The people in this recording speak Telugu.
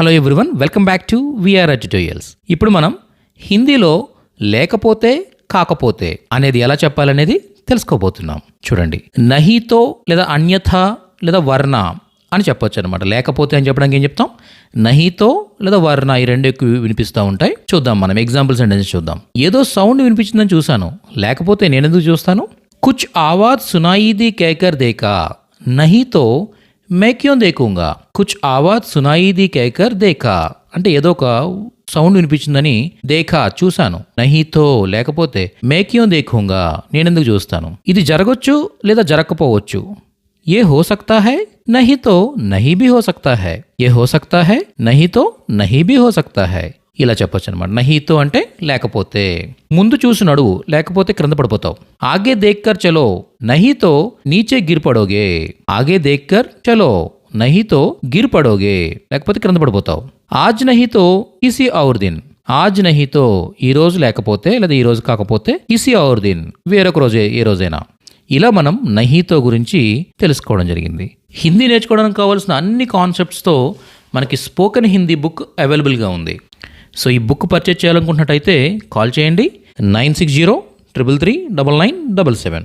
Hello everyone, welcome back to VR tutorials. ఇప్పుడు మనం హిందీలో లేకపోతే కాకపోతే అనేది ఎలా చెప్పాలనేది తెలుసుకోబోతున్నాం. చూడండి, నహీతో లేదా అన్యథా లేదా వర్ణ అని చెప్పొచ్చు అనమాట. లేకపోతే అని చెప్పడానికి ఏం చెప్తాం? నహీతో లేదా వర్ణ, ఈ రెండు ఎక్కువ వినిపిస్తూ ఉంటాయి. చూద్దాం, మనం ఎగ్జాంపుల్ సెంటెన్స్ చూద్దాం. ఏదో సౌండ్ వినిపించిందని చూశాను, లేకపోతే నేనెందుకు చూస్తాను? కుచ్ ఆవాజ్ సునాయిది కేకర్ దేకా, నహీతో మే క్యోं देखूंगा. కుచ్ ఆవాజ్ సునాయిది కేకర్ దేకా అంటే ఏదో ఒక సౌండ్ వినిపించిందని దేఖా చూశాను, నహీతో లేకపోతే మే క్యోं देखूंगा నేనెందుకు చూస్తాను. ఇది జరగొచ్చు లేదా జరగకపోవచ్చు. ये हो सकता है नहीं तो नहीं भी हो सकता है. ये हो सकता है नहीं तो नहीं भी हो सकता है. ఇలా చెప్పొచ్చు అనమాట. నహీతో అంటే లేకపోతే. ముందు చూసి నడువు, లేకపోతే క్రింద పడిపోతావు. ఆగే దేక్కర్ చలో, నహీతో నీచే గిర్ పడోగే. ఆగే దేక్కర్ చలో, నహీతో గిర్ పడోగే, లేకపోతే క్రింద పడిపోతావు. ఆజ్ నహీతో కిసి ఔర్ దిన్. ఆజ్ నహీతో ఈ రోజు లేకపోతే లేదా ఈ రోజు కాకపోతే కిసి ఔర్ దిన్ వేరొక రోజే, ఏ రోజైనా. ఇలా మనం నహీతో గురించి తెలుసుకోవడం జరిగింది. హిందీ నేర్చుకోవడానికి కావాల్సిన అన్ని కాన్సెప్ట్స్తో మనకి స్పోకెన్ హిందీ బుక్ అవైలబుల్గా ఉంది. సో ఈ బుక్ పర్చేజ్ చేయాలనుకుంటున్నట్టయితే కాల్ చేయండి 9603339977.